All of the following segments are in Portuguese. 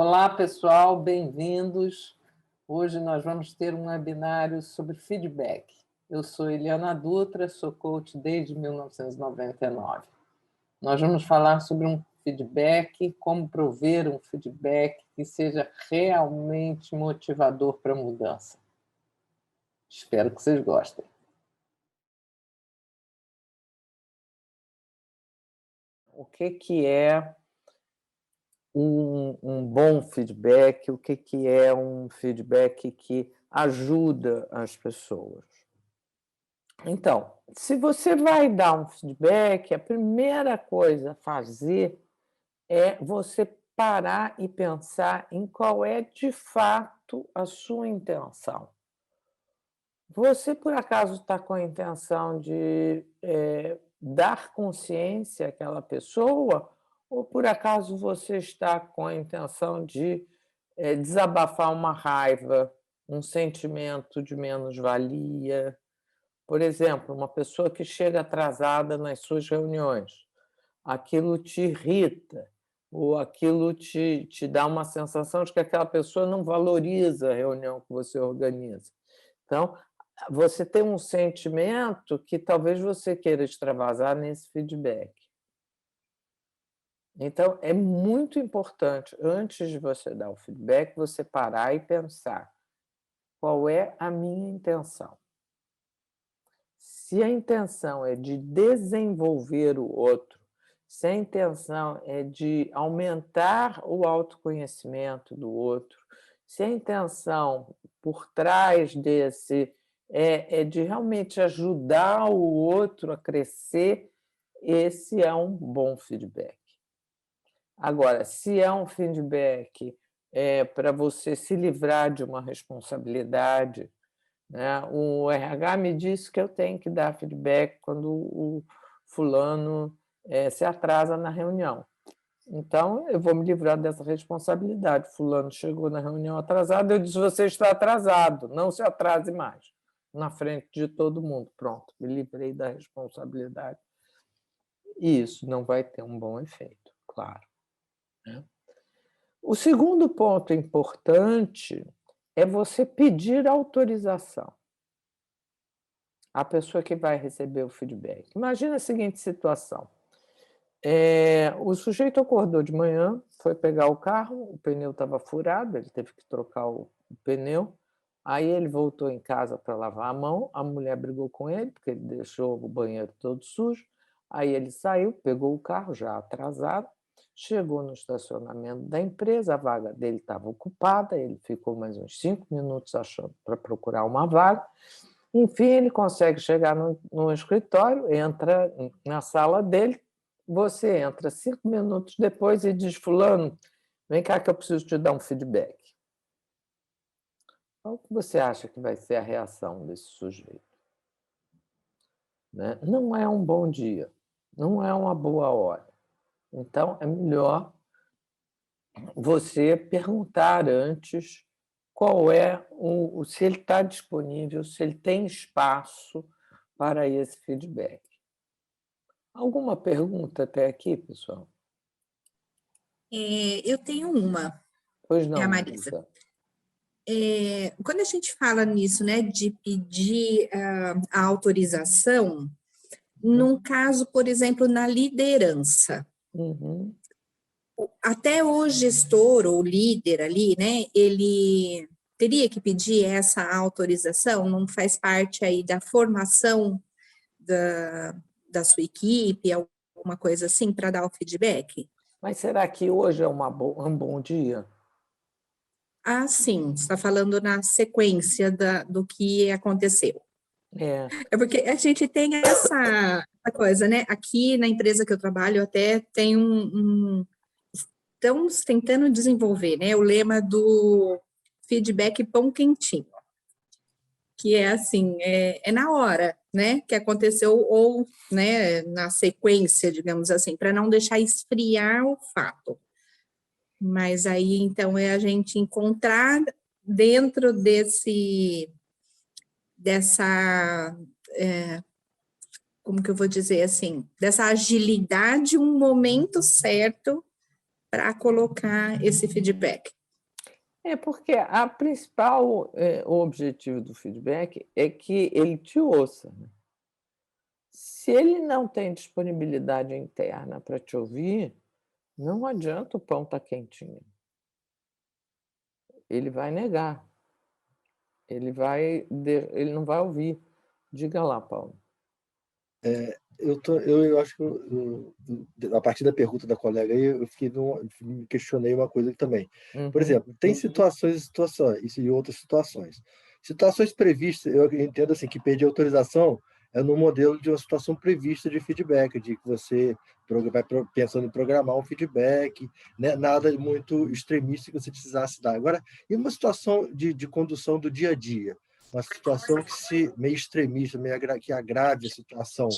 Olá, pessoal, bem-vindos. Hoje nós vamos ter um webinário sobre feedback. Eu sou Eliana Dutra, sou coach desde 1999. Nós vamos falar sobre um feedback, como prover um feedback que seja realmente motivador para a mudança. Espero que vocês gostem. O que é um bom feedback? O que é um feedback que ajuda as pessoas? Então, se você vai dar um feedback, a primeira coisa a fazer é você parar e pensar em qual é de fato a sua intenção. Você, por acaso, está com a intenção de dar consciência àquela pessoa, ou por acaso você está com a intenção de desabafar uma raiva, um sentimento de menos-valia? Por exemplo, uma pessoa que chega atrasada nas suas reuniões, aquilo te irrita, ou aquilo te dá uma sensação de que aquela pessoa não valoriza a reunião que você organiza. Então, você tem um sentimento que talvez você queira extravasar nesse feedback. Então, é muito importante, antes de você dar o feedback, você parar e pensar: qual é a minha intenção? Se a intenção é de desenvolver o outro, se a intenção é de aumentar o autoconhecimento do outro, se a intenção por trás desse é de realmente ajudar o outro a crescer, esse é um bom feedback. Agora, se é um feedback para você se livrar de uma responsabilidade, né? O RH me disse que eu tenho que dar feedback quando o fulano se atrasa na reunião. Então, eu vou me livrar dessa responsabilidade. Fulano chegou na reunião atrasado, eu disse: você está atrasado, não se atrase mais, na frente de todo mundo. Pronto, me livrei da responsabilidade. E isso não vai ter um bom efeito, claro, né? O segundo ponto importante é você pedir autorização à pessoa que vai receber o feedback. Imagina a seguinte situação: o sujeito acordou de manhã, foi pegar o carro, o pneu estava furado, ele teve que trocar o pneu, aí ele voltou em casa para lavar a mão, a mulher brigou com ele, porque ele deixou o banheiro todo sujo, aí ele saiu, pegou o carro, já atrasado, chegou no estacionamento da empresa, a vaga dele estava ocupada, ele ficou mais uns 5 minutos achando para procurar uma vaga. Enfim, ele consegue chegar no escritório, entra na sala dele, você entra 5 minutos depois e diz: fulano, vem cá que eu preciso te dar um feedback. Qual que você acha que vai ser a reação desse sujeito? Né? Não é um bom dia, não é uma boa hora. Então, é melhor você perguntar antes qual é se ele está disponível, se ele tem espaço para esse feedback. Alguma pergunta até aqui, pessoal? Eu tenho uma, Pois não, a Marisa. Marisa. Quando a gente fala nisso, né, de pedir a autorização, num caso, por exemplo, na liderança, Uhum. até o gestor ou líder ali, né, ele teria que pedir essa autorização, não faz parte aí da formação da sua equipe, alguma coisa assim, para dar o feedback? Mas será que hoje é um bom dia? Ah, sim, você está falando na sequência do que aconteceu. É. É porque a gente tem essa coisa, né? Aqui na empresa que eu trabalho, até tem estamos tentando desenvolver, né? O lema do feedback pão quentinho, que é assim, é na hora, né? Que aconteceu, ou né, na sequência, digamos assim, para não deixar esfriar o fato. Mas aí, então, é a gente encontrar dentro dessa, como que eu vou dizer assim, dessa agilidade, um momento certo para colocar esse feedback? É porque a principal, o objetivo do feedback é que ele te ouça, né. Se ele não tem disponibilidade interna para te ouvir, não adianta o pão estar quentinho. Ele vai negar, ele não vai ouvir. Diga lá, Paulo. Eu acho que a partir da pergunta da colega aí, me questionei uma coisa aqui também. Por Uhum. exemplo, tem situações e situações, isso e outras situações. Situações previstas, eu entendo assim, que pedir autorização é no modelo de uma situação prevista de feedback, de que você vai pensando em programar um feedback, né? Nada muito extremista que você precisasse dar. Agora, e uma situação de condução do dia a dia? Uma situação meio extremista, que agrave a situação,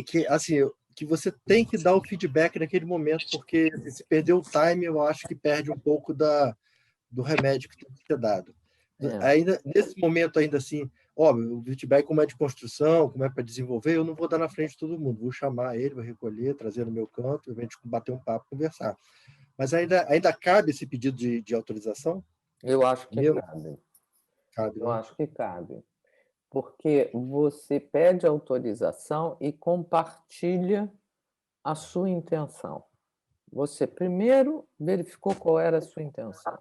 que assim, que você tem que dar o feedback naquele momento, porque se perder o time, eu acho que perde um pouco do remédio que tem que ser dado. Ainda nesse momento, ainda assim, óbvio, o feedback, como é de construção, como é para desenvolver, eu não vou dar na frente de todo mundo, vou chamar ele, vou recolher, trazer no meu canto, a gente bater um papo, conversar. Mas ainda cabe esse pedido de autorização? Eu acho que Meu, cabe. cabe, Eu né? acho que cabe. Porque você pede autorização e compartilha a sua intenção. Você primeiro verificou qual era a sua intenção.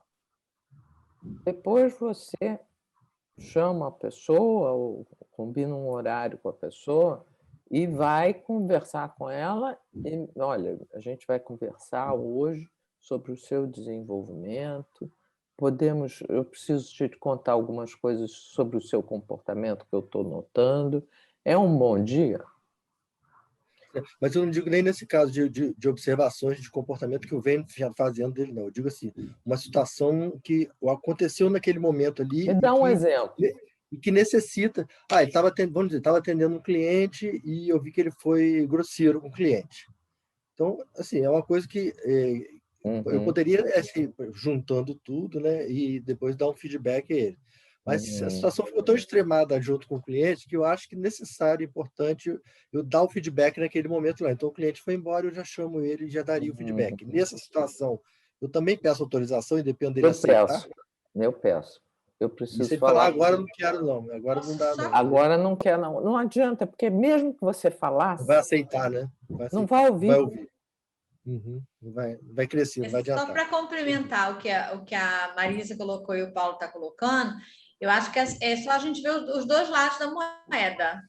Depois você chama a pessoa ou combina um horário com a pessoa e vai conversar com ela e, olha, a gente vai conversar hoje sobre o seu desenvolvimento. Eu preciso te contar algumas coisas sobre o seu comportamento que eu estou notando. É um bom dia? Mas eu não digo nem nesse caso de observações de comportamento que eu venho já fazendo dele, não. Eu digo assim, uma situação que aconteceu naquele momento ali Me dá um exemplo. e que necessita... ele estava vamos dizer, estava atendendo um cliente e eu vi que ele foi grosseiro com o cliente. Então, assim, é uma coisa que eu poderia, assim, juntando tudo, né, e depois dar um feedback a ele. Mas a situação ficou tão extremada junto com o cliente que eu acho que é necessário, importante, eu dar o feedback naquele momento lá. Então, o cliente foi embora, eu já chamo ele e já daria o feedback. Nessa situação, eu também peço autorização e dependo dele aceitar. Eu peço. Eu E preciso se ele falar, falar. agora eu não quero, não. Agora não dá, não. Agora não quer, não. Não adianta, porque mesmo que você falasse, Vai aceitar, né? não vai Não vai ouvir. ouvir. Vai crescer, não vai adiantar. Só para complementar o que a Marisa colocou e o Paulo está colocando, eu acho que é só a gente ver os dois lados da moeda,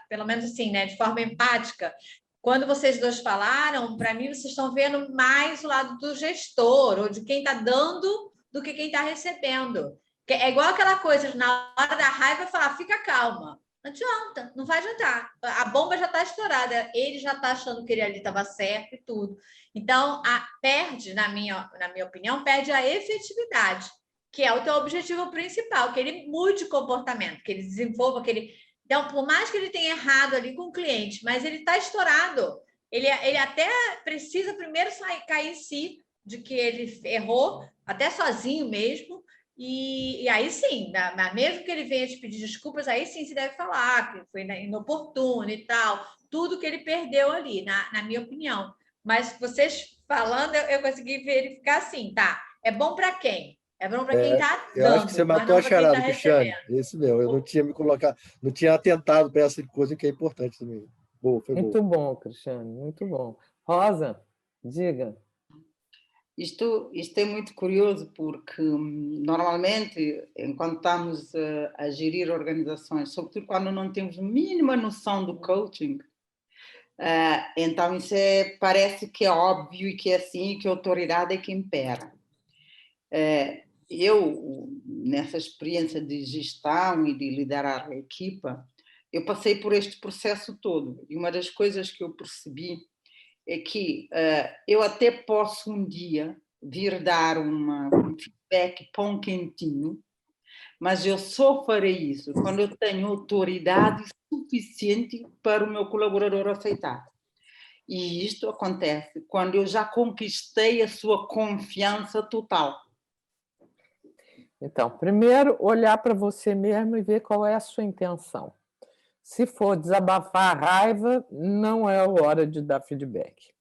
pelo menos assim, né, de forma empática. Quando vocês dois falaram, para mim, vocês estão vendo mais o lado do gestor, ou de quem está dando, do que quem está recebendo. É igual aquela coisa de, na hora da raiva, falar, fica calma. Não adianta, não vai adiantar. A bomba já está estourada, ele já está achando que ele ali estava certo e tudo. Então, perde, na minha opinião, perde a efetividade, que é o teu objetivo principal, que ele mude comportamento, que ele desenvolva, que ele... Então, por mais que ele tenha errado ali com o cliente, mas ele está estourado. Ele até precisa primeiro cair em si de que ele errou, até sozinho mesmo, e aí sim, mesmo que ele venha te pedir desculpas, aí sim se deve falar que foi inoportuno e tal, tudo que ele perdeu ali, na minha opinião. Mas vocês falando, eu consegui verificar assim, tá? É bom para quem? É bom para quem está dando, eu acho que você matou a charada, Cristiane. Esse mesmo, eu não tinha me colocado, não tinha atentado para essa coisa que é importante também. Boa, foi Muito boa. bom, Cristiane, muito bom. Rosa, diga. Isto é muito curioso porque, normalmente, enquanto estamos a gerir organizações, sobretudo quando não temos mínima noção do coaching, então isso parece que é óbvio e que é assim, que a autoridade é que impera. Eu, nessa experiência de gestão e de liderar a equipa, eu passei por este processo todo. E uma das coisas que eu percebi é que eu até posso um dia vir dar um feedback pão quentinho, mas eu só farei isso quando eu tenho autoridade suficiente para o meu colaborador aceitar. E isto acontece quando eu já conquistei a sua confiança total. Então, primeiro, olhar para você mesmo e ver qual é a sua intenção. Se for desabafar a raiva, não é a hora de dar feedback.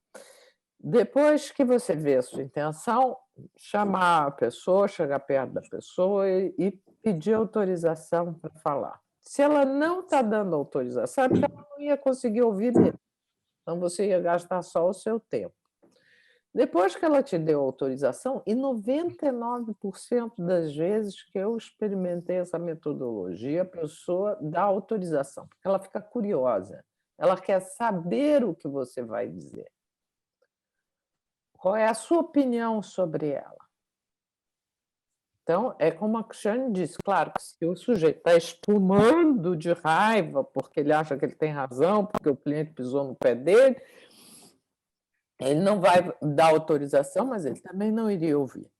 Depois que você vê a sua intenção, chamar a pessoa, chegar perto da pessoa e pedir autorização para falar. Se ela não está dando autorização, é porque ela não ia conseguir ouvir mesmo. Então, você ia gastar só o seu tempo. Depois que ela te deu autorização, e 99% das vezes que eu experimentei essa metodologia, a pessoa dá autorização, porque ela fica curiosa, ela quer saber o que você vai dizer. Qual é a sua opinião sobre ela? Então, é como a Cristiane disse, claro que se o sujeito está espumando de raiva porque ele acha que ele tem razão, porque o cliente pisou no pé dele, ele não vai dar autorização, mas ele também não iria ouvir.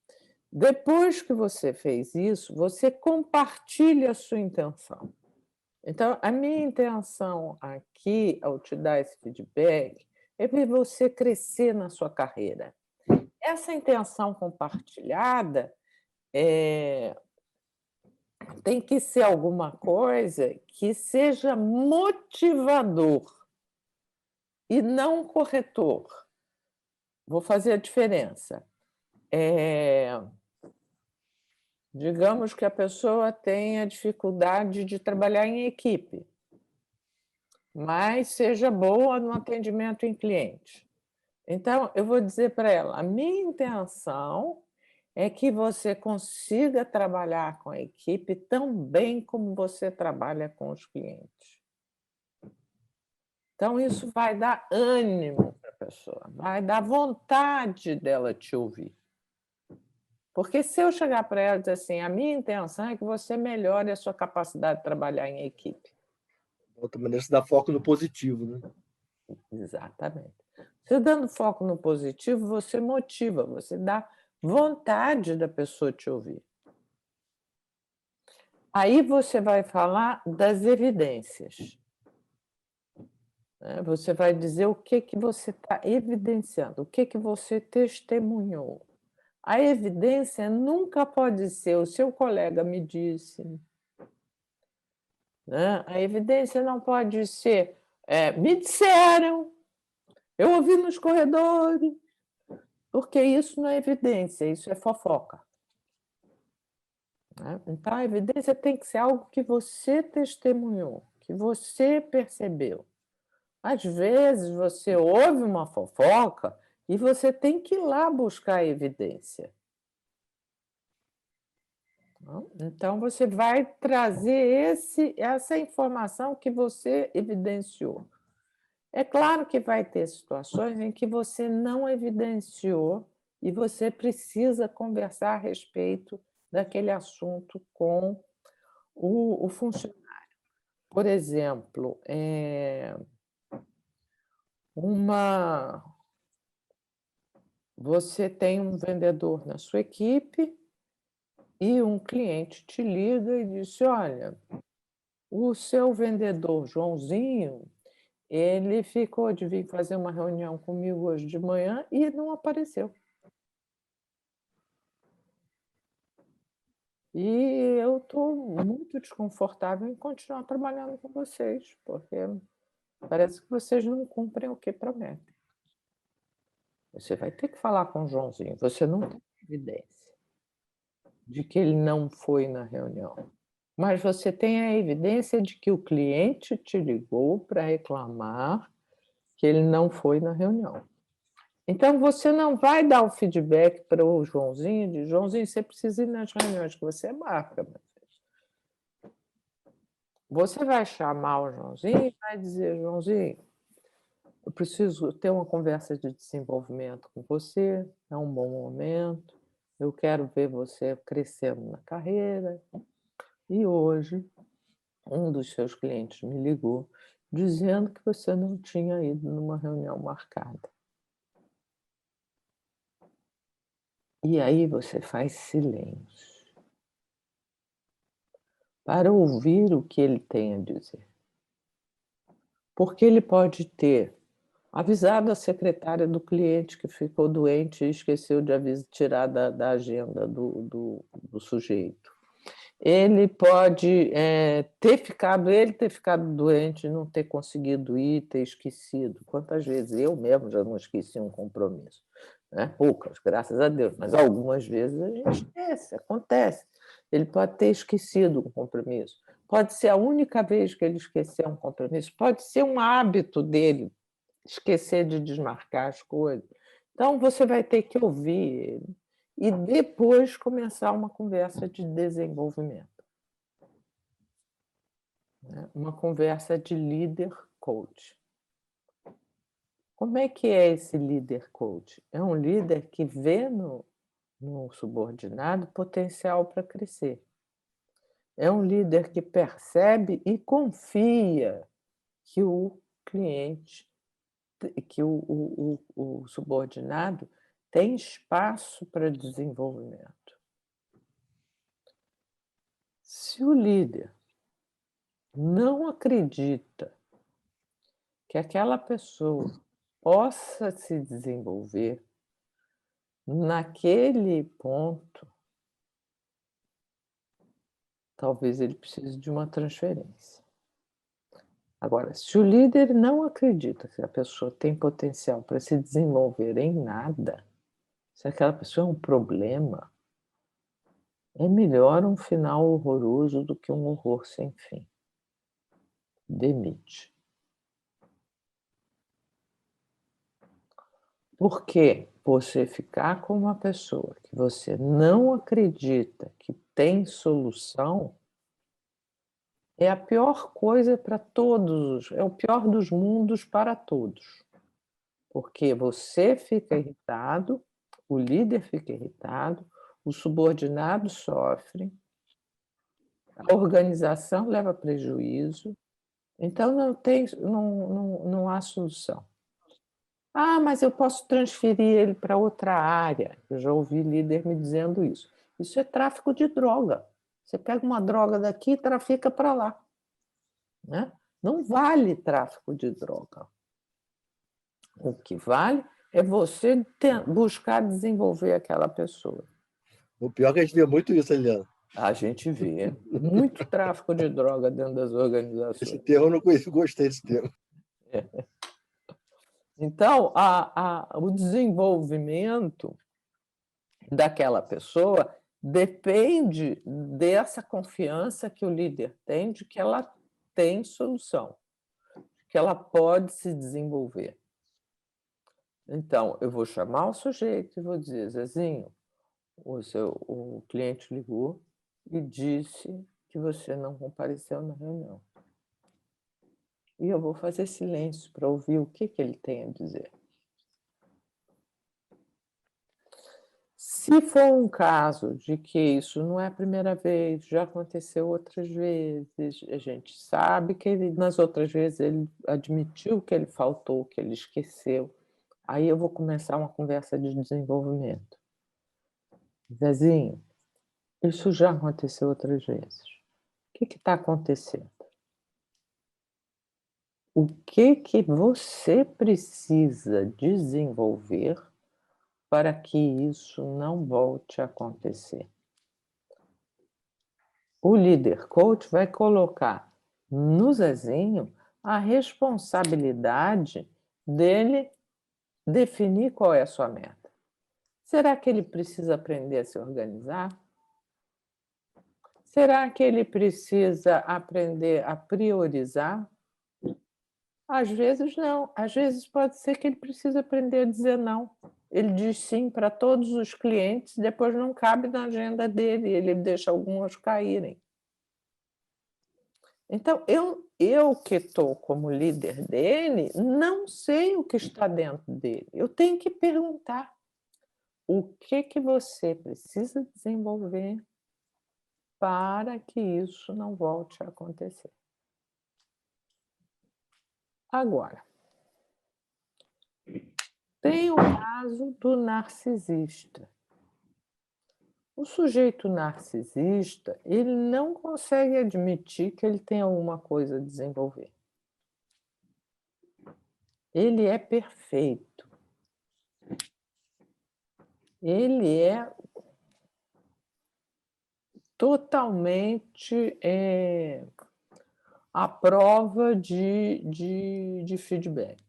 Depois que você fez isso, você compartilha a sua intenção. Então, a minha intenção aqui, ao te dar esse feedback, é ver você crescer na sua carreira. Essa intenção compartilhada tem que ser alguma coisa que seja motivador e não corretor. Vou fazer a diferença. Digamos que a pessoa tenha dificuldade de trabalhar em equipe, mas seja boa no atendimento em cliente. Então, eu vou dizer para ela, a minha intenção é que você consiga trabalhar com a equipe tão bem como você trabalha com os clientes. Então, isso vai dar ânimo para a pessoa, vai dar vontade dela te ouvir. Porque se eu chegar para ela e dizer assim, a minha intenção é que você melhore a sua capacidade de trabalhar em equipe. De outra maneira, você dá foco no positivo, né? Exatamente. Você dando foco no positivo, você motiva, você dá vontade da pessoa te ouvir. Aí você vai falar das evidências. Você vai dizer o que você está evidenciando, o que você testemunhou. A evidência nunca pode ser o seu colega me disse. A evidência não pode ser me disseram, eu ouvi nos corredores, porque isso não é evidência, isso é fofoca. Então, a evidência tem que ser algo que você testemunhou, que você percebeu. Às vezes, você ouve uma fofoca e você tem que ir lá buscar a evidência. Então, você vai trazer essa informação que você evidenciou. É claro que vai ter situações em que você não evidenciou e você precisa conversar a respeito daquele assunto com o funcionário. Por exemplo, você tem um vendedor na sua equipe e um cliente te liga e diz, olha, o seu vendedor Joãozinho, ele ficou de vir fazer uma reunião comigo hoje de manhã e não apareceu. E eu estou muito desconfortável em continuar trabalhando com vocês, porque parece que vocês não cumprem o que prometem. Você vai ter que falar com o Joãozinho. Você não tem evidência de que ele não foi na reunião, mas você tem a evidência de que o cliente te ligou para reclamar que ele não foi na reunião. Então, você não vai dar o feedback para o Joãozinho, de Joãozinho, você precisa ir nas reuniões que você marca. Meu filho. Você vai chamar o Joãozinho e vai dizer, Joãozinho, eu preciso ter uma conversa de desenvolvimento com você, é um bom momento, eu quero ver você crescendo na carreira. E hoje, um dos seus clientes me ligou dizendo que você não tinha ido numa reunião marcada. E aí você faz silêncio para ouvir o que ele tem a dizer. Porque ele pode ter avisado a secretária do cliente que ficou doente e esqueceu de tirar da agenda do sujeito. Ele pode ter ficado doente, não ter conseguido ir, ter esquecido. Quantas vezes eu mesmo já não esqueci um compromisso? Né? Poucas, graças a Deus, mas algumas vezes a gente esquece, acontece. Ele pode ter esquecido um compromisso, pode ser a única vez que ele esqueceu um compromisso, pode ser um hábito dele esquecer de desmarcar as coisas. Então, você vai ter que ouvir ele e depois começar uma conversa de desenvolvimento. Uma conversa de líder coach. Como é que é esse líder coach? É um líder que vê no subordinado potencial para crescer. É um líder que percebe e confia que o cliente, que o subordinado tem espaço para desenvolvimento. Se o líder não acredita que aquela pessoa possa se desenvolver naquele ponto, talvez ele precise de uma transferência. Agora, se o líder não acredita que a pessoa tem potencial para se desenvolver em nada, se aquela pessoa é um problema, é melhor um final horroroso do que um horror sem fim. Demite. Porque você ficar com uma pessoa que você não acredita que tem solução é a pior coisa para todos, é o pior dos mundos para todos. Porque você fica irritado, o líder fica irritado, o subordinado sofre, a organização leva prejuízo, então não há solução. Ah, mas eu posso transferir ele para outra área. Eu já ouvi líder me dizendo isso. Isso é tráfico de droga. Você pega uma droga daqui e trafica para lá. Né? Não vale tráfico de droga. O que vale é você buscar desenvolver aquela pessoa. O pior é que a gente vê muito isso, Eliana. A gente vê muito tráfico de droga dentro das organizações. Esse termo eu não conheço, gostei desse termo. Então, o desenvolvimento daquela pessoa depende dessa confiança que o líder tem de que ela tem solução, que ela pode se desenvolver. Então, eu vou chamar o sujeito e vou dizer, Zezinho, o cliente ligou e disse que você não compareceu na reunião. E eu vou fazer silêncio para ouvir o que ele tem a dizer. Se for um caso de que isso não é a primeira vez, já aconteceu outras vezes, a gente sabe que nas outras vezes ele admitiu que ele faltou, que ele esqueceu, aí eu vou começar uma conversa de desenvolvimento. Zezinho, isso já aconteceu outras vezes. O que está acontecendo? O que você precisa desenvolver para que isso não volte a acontecer? O líder coach vai colocar no Zezinho a responsabilidade dele definir qual é a sua meta. Será que ele precisa aprender a se organizar? Será que ele precisa aprender a priorizar? Às vezes não. Às vezes pode ser que ele precise aprender a dizer não. Ele diz sim para todos os clientes, depois não cabe na agenda dele, ele deixa alguns caírem. Então, eu que estou como líder dele, não sei o que está dentro dele. Eu tenho que perguntar o que você precisa desenvolver para que isso não volte a acontecer. Agora, tem o caso do narcisista. O sujeito narcisista, ele não consegue admitir que ele tem alguma coisa a desenvolver. Ele é perfeito. Ele é totalmente à prova de feedback.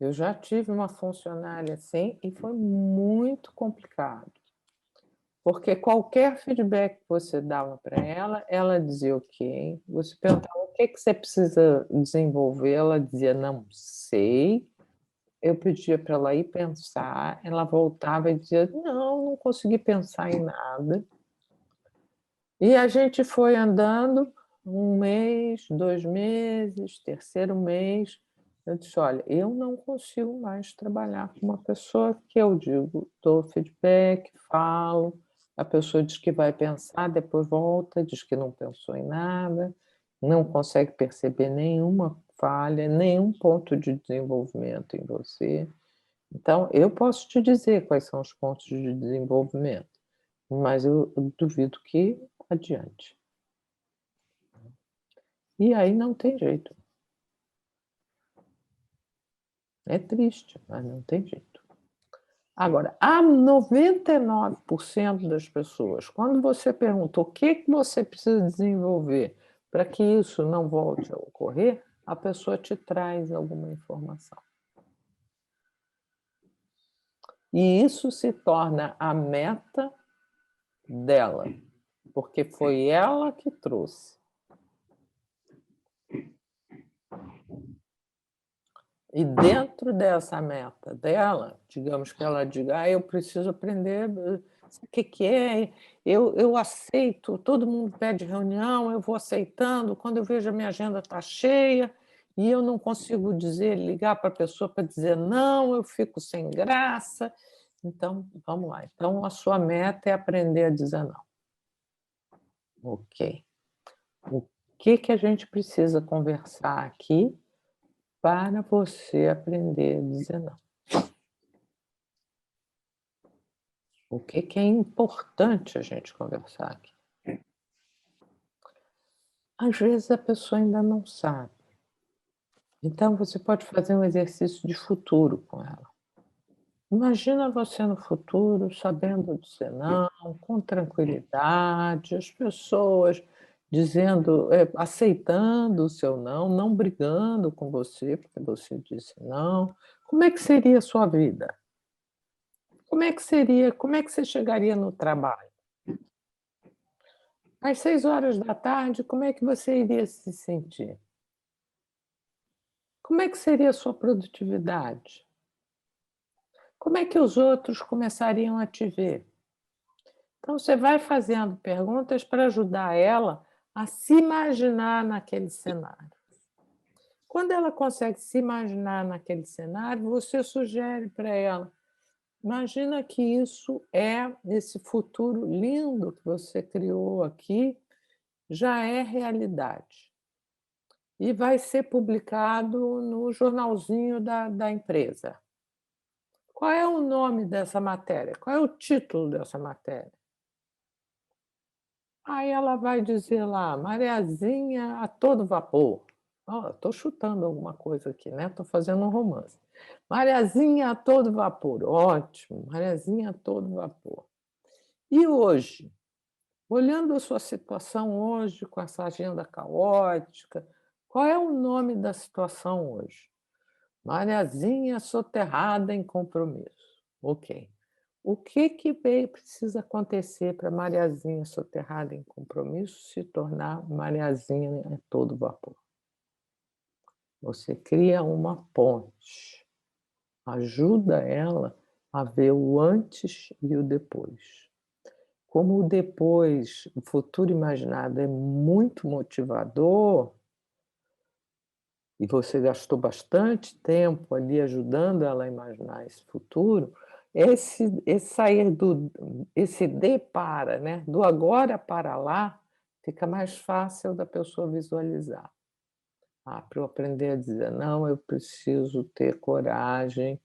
Eu já tive uma funcionária assim e foi muito complicado. Porque qualquer feedback que você dava para ela, ela dizia ok. Você perguntava o que você precisa desenvolver, ela dizia não sei. Eu pedia para ela ir pensar, ela voltava e dizia não consegui pensar em nada. E a gente foi andando 1 mês, 2 meses, terceiro mês. Eu disse, olha, eu não consigo mais trabalhar com uma pessoa que eu digo, dou feedback, falo, a pessoa diz que vai pensar, depois volta, diz que não pensou em nada, não consegue perceber nenhuma falha, nenhum ponto de desenvolvimento em você. Então, eu posso te dizer quais são os pontos de desenvolvimento, mas eu duvido que adiante. E aí não tem jeito. É triste, mas não tem jeito. Agora, a 99% das pessoas, quando você pergunta o que você precisa desenvolver para que isso não volte a ocorrer, a pessoa te traz alguma informação. E isso se torna a meta dela, porque foi ela que trouxe. E dentro dessa meta dela, digamos que ela diga, eu preciso aprender, o que é, eu aceito, todo mundo pede reunião, eu vou aceitando, quando eu vejo a minha agenda está cheia, e eu não consigo ligar para a pessoa para dizer não, eu fico sem graça. Então, vamos lá. Então, a sua meta é aprender a dizer não. Ok. O que a gente precisa conversar aqui para você aprender a dizer não? O que é importante a gente conversar aqui? Às vezes a pessoa ainda não sabe. Então você pode fazer um exercício de futuro com ela. Imagina você no futuro sabendo dizer não, com tranquilidade, as pessoas dizendo, aceitando o seu não, não brigando com você porque você disse não. Como é que seria a sua vida? Como é que seria? Como é que você chegaria no trabalho? Às 6 horas da tarde, como é que você iria se sentir? Como é que seria a sua produtividade? Como é que os outros começariam a te ver? Então, você vai fazendo perguntas para ajudar ela a se imaginar naquele cenário. Quando ela consegue se imaginar naquele cenário, você sugere para ela, imagina que isso esse futuro lindo que você criou aqui, já é realidade. E vai ser publicado no jornalzinho da empresa. Qual é o nome dessa matéria? Qual é o título dessa matéria? Aí ela vai dizer lá, Mariazinha a todo vapor. Estou chutando alguma coisa aqui, né? Estou fazendo um romance. Mariazinha a todo vapor, ótimo, Mariazinha a todo vapor. E hoje, olhando a sua situação hoje, com essa agenda caótica, qual é o nome da situação hoje? Mariazinha soterrada em compromisso. Ok. O que precisa acontecer para Mariazinha soterrada em compromisso se tornar Mariazinha a todo vapor? Você cria uma ponte, ajuda ela a ver o antes e o depois. Como o depois, o futuro imaginado é muito motivador, e você gastou bastante tempo ali ajudando ela a imaginar esse futuro, esse sair esse de para, né, do agora para lá, fica mais fácil da pessoa visualizar. Para eu aprender a dizer não, eu preciso ter coragem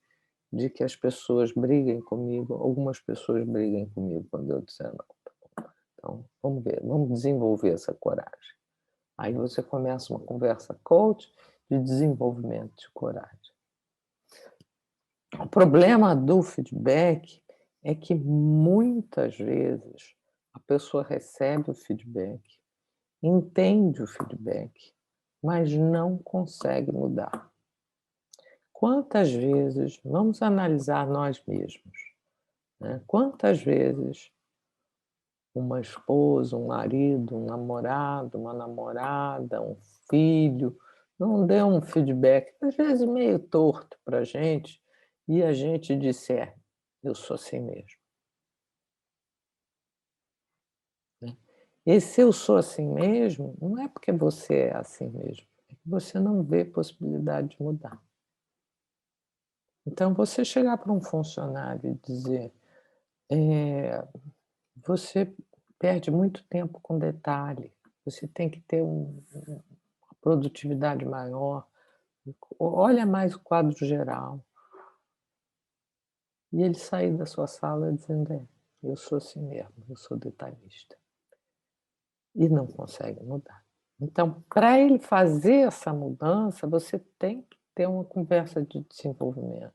de que as pessoas briguem comigo, algumas pessoas briguem comigo quando eu disser não. Então, vamos ver, vamos desenvolver essa coragem. Aí você começa uma conversa coach de desenvolvimento de coragem. O problema do feedback é que muitas vezes A pessoa recebe o feedback, entende o feedback, mas não consegue mudar. Quantas vezes, vamos analisar nós mesmos, né? Quantas vezes uma esposa, um marido, um namorado, uma namorada, um filho, não deu um feedback, às vezes meio torto para a gente, e a gente disse, eu sou assim mesmo. Né? E se eu sou assim mesmo, não é porque você é assim mesmo, é que você não vê possibilidade de mudar. Então, você chegar para um funcionário e dizer, você perde muito tempo com detalhe, você tem que ter uma produtividade maior, olha mais o quadro geral. E ele sair da sua sala dizendo, eu sou assim mesmo, eu sou detalhista. E não consegue mudar. Então, para ele fazer essa mudança, você tem que ter uma conversa de desenvolvimento.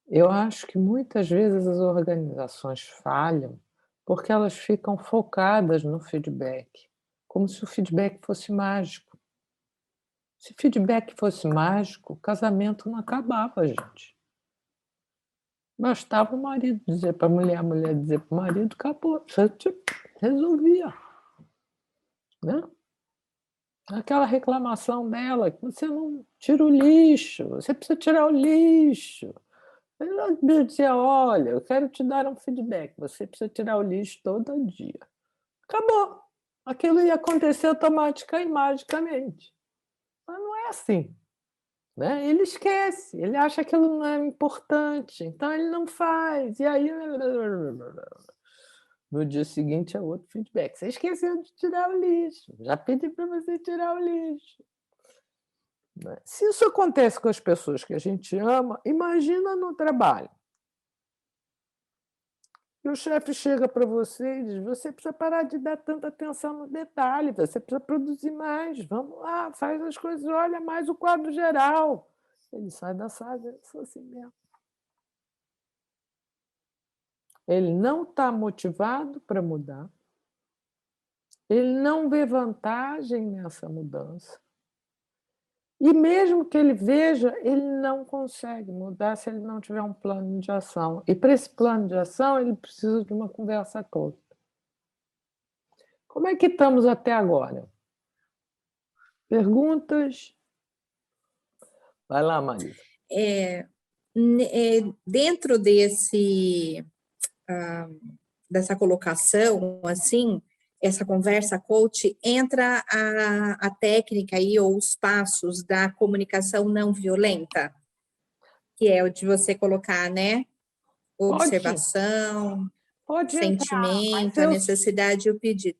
Eu acho que muitas vezes as organizações falham porque elas ficam focadas no feedback, como se o feedback fosse mágico. Se feedback fosse mágico, o casamento não acabava, gente. Bastava o marido dizer para a mulher dizer para o marido, acabou, você resolvia. Né? Aquela reclamação dela, que você não tira o lixo, você precisa tirar o lixo. Eu dizia, olha, eu quero te dar um feedback, você precisa tirar o lixo todo dia. Acabou. Aquilo ia acontecer automaticamente e magicamente. Mas não é assim. Né? Ele esquece, ele acha que aquilo não é importante, então ele não faz. E aí, no dia seguinte é outro feedback. Você esqueceu de tirar o lixo, já pedi para você tirar o lixo. Se isso acontece com as pessoas que a gente ama, imagina no trabalho. E o chefe chega para você e diz, você precisa parar de dar tanta atenção no detalhe, você precisa produzir mais, vamos lá, faz as coisas, olha mais o quadro geral. Ele sai da sala, eu sou assim mesmo. Ele não está motivado para mudar, ele não vê vantagem nessa mudança. E mesmo que ele veja, ele não consegue mudar se ele não tiver um plano de ação. E para esse plano de ação, ele precisa de uma conversa curta. Como é que estamos até agora? Perguntas? Vai lá, Marisa. Dentro dessa colocação, assim, essa conversa coach, entra a técnica aí, ou os passos da comunicação não violenta, que é o de você colocar, né, observação, Pode entrar, mas sentimento, a necessidade e o pedido.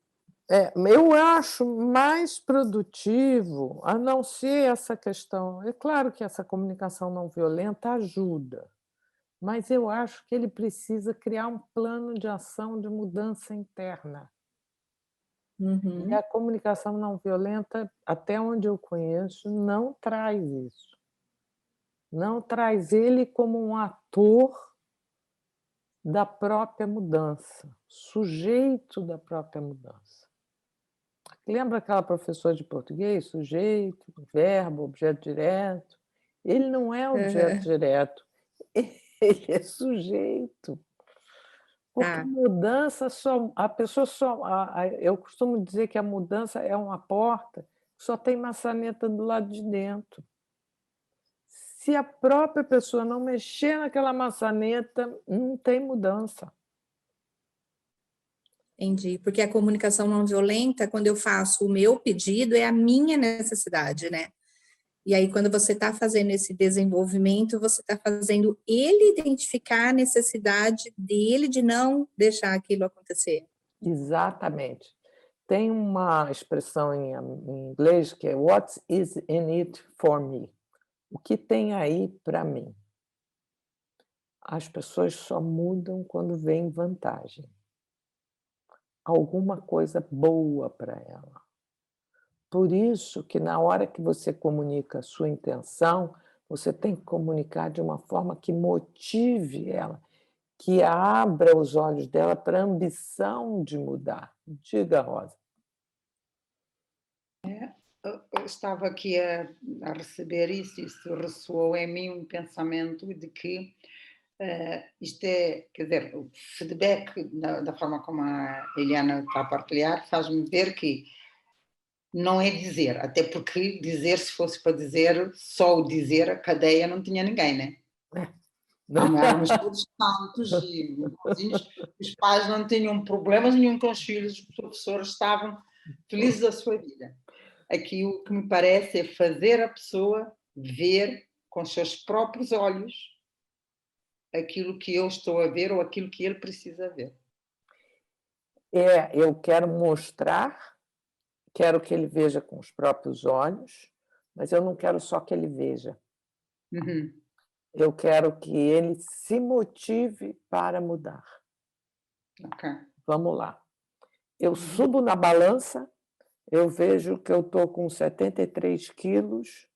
Eu acho mais produtivo, a não ser essa questão. É claro que essa comunicação não violenta ajuda, mas eu acho que ele precisa criar um plano de ação de mudança interna. E a comunicação não violenta, até onde eu conheço, não traz isso. Não traz ele como um ator da própria mudança, sujeito da própria mudança. Lembra aquela professora de português? Sujeito, verbo, objeto direto. Ele não é objeto direto, ele é sujeito. Porque mudança só. A pessoa só. Eu costumo dizer que a mudança é uma porta que só tem maçaneta do lado de dentro. Se a própria pessoa não mexer naquela maçaneta, não tem mudança. Entendi, porque a comunicação não violenta, quando eu faço o meu pedido, é a minha necessidade, né? E aí, quando você está fazendo esse desenvolvimento, você está fazendo ele identificar a necessidade dele de não deixar aquilo acontecer. Exatamente. Tem uma expressão em inglês que é "What is in it for me?" O que tem aí para mim? As pessoas só mudam quando vem vantagem. Alguma coisa boa para ela. Por isso que na hora que você comunica a sua intenção, você tem que comunicar de uma forma que motive ela. que abra os olhos dela para a ambição de mudar. Diga, Rosa. Eu estava aqui a receber isso ressoou em mim um pensamento de que isto é, quer dizer, o feedback, da forma como a Eliana está a partilhar, faz-me ver que não é dizer, até porque dizer, se fosse para dizer, só o dizer, a cadeia não tinha ninguém, né? Éramos todos santos e bonzinhos, os pais não tinham problemas nenhum com os filhos, os professores estavam felizes da sua vida. Aqui o que me parece é fazer a pessoa ver com os seus próprios olhos aquilo que eu estou a ver ou aquilo que ele precisa ver. Eu quero mostrar, quero que ele veja com os próprios olhos, mas eu não quero só que ele veja. Uhum. Eu quero que ele se motive para mudar. Okay. Vamos lá. Eu subo na balança, eu vejo que eu estou com 73 quilos,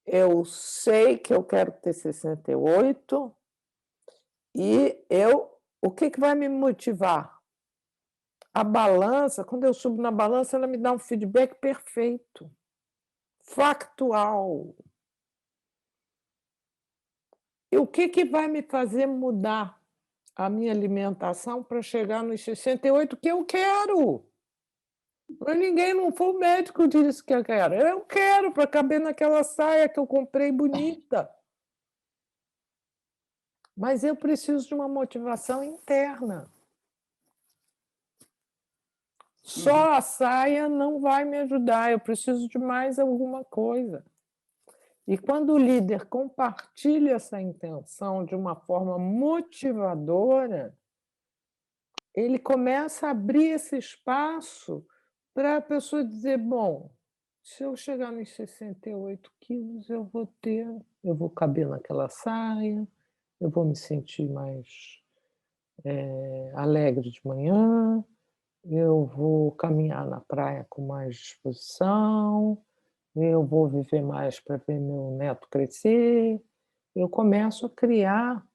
eu sei que eu quero ter 68, e o que vai me motivar? A balança, quando eu subo na balança, ela me dá um feedback perfeito, factual. E o que vai me fazer mudar a minha alimentação para chegar nos 68 que eu quero? Mas ninguém, não foi o médico que disse que eu quero. Eu quero para caber naquela saia que eu comprei bonita. Mas eu preciso de uma motivação interna. Só a saia não vai me ajudar, eu preciso de mais alguma coisa. E quando o líder compartilha essa intenção de uma forma motivadora, ele começa a abrir esse espaço para a pessoa dizer, bom, se eu chegar nos 68 quilos, eu vou caber naquela saia, eu vou me sentir mais alegre de manhã, eu vou caminhar na praia com mais disposição, eu vou viver mais para ver meu neto crescer. Eu começo a criar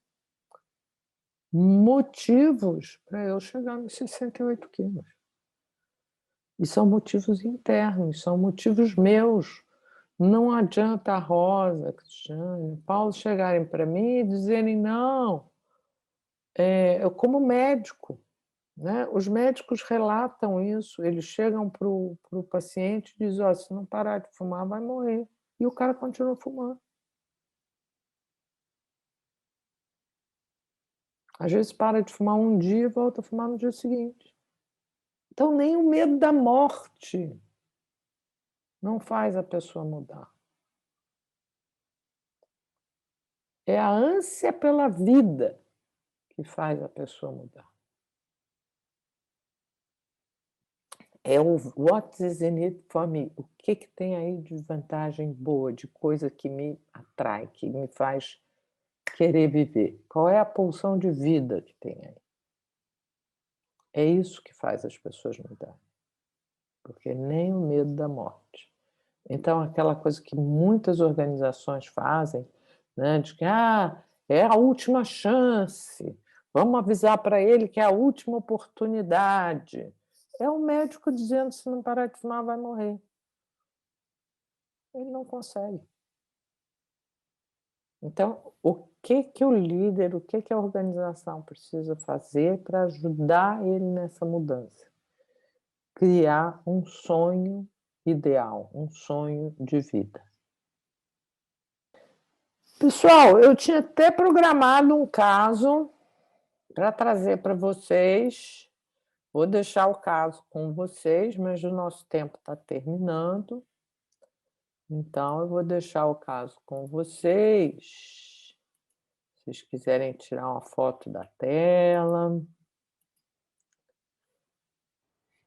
motivos para eu chegar nos 68 quilos. E são motivos internos, são motivos meus. Não adianta a Rosa, a Cristiane, Paulo chegarem para mim e dizerem, não, eu como médico, né? Os médicos relatam isso, eles chegam para o paciente e dizem, se não parar de fumar, vai morrer. E o cara continua fumando. Às vezes para de fumar um dia e volta a fumar no dia seguinte. Então, nem o medo da morte não faz a pessoa mudar. É a ânsia pela vida que faz a pessoa mudar. É o what is in it for me? O que tem aí de vantagem boa, de coisa que me atrai, que me faz querer viver? Qual é a pulsão de vida que tem aí? É isso que faz as pessoas mudarem. Porque nem o medo da morte. Então, aquela coisa que muitas organizações fazem, né, de que é a última chance, vamos avisar para ele que é a última oportunidade. É o médico dizendo que se não parar de fumar vai morrer. Ele não consegue. Então, o que o líder, o que a organização precisa fazer para ajudar ele nessa mudança? Criar um sonho ideal, um sonho de vida. Pessoal, eu tinha até programado um caso para trazer para vocês. Vou deixar o caso com vocês, mas o nosso tempo está terminando. Então, eu vou deixar o caso com vocês. Se vocês quiserem tirar uma foto da tela.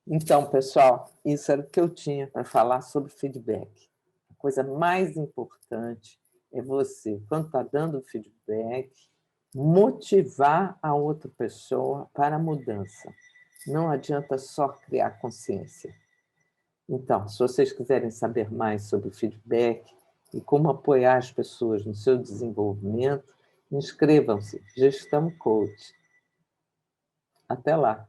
Então, pessoal, isso era o que eu tinha para falar sobre feedback. A coisa mais importante é você, quando está dando feedback, motivar a outra pessoa para a mudança. Não adianta só criar consciência. Então, se vocês quiserem saber mais sobre feedback e como apoiar as pessoas no seu desenvolvimento, inscrevam-se, Gestão Coach. Até lá.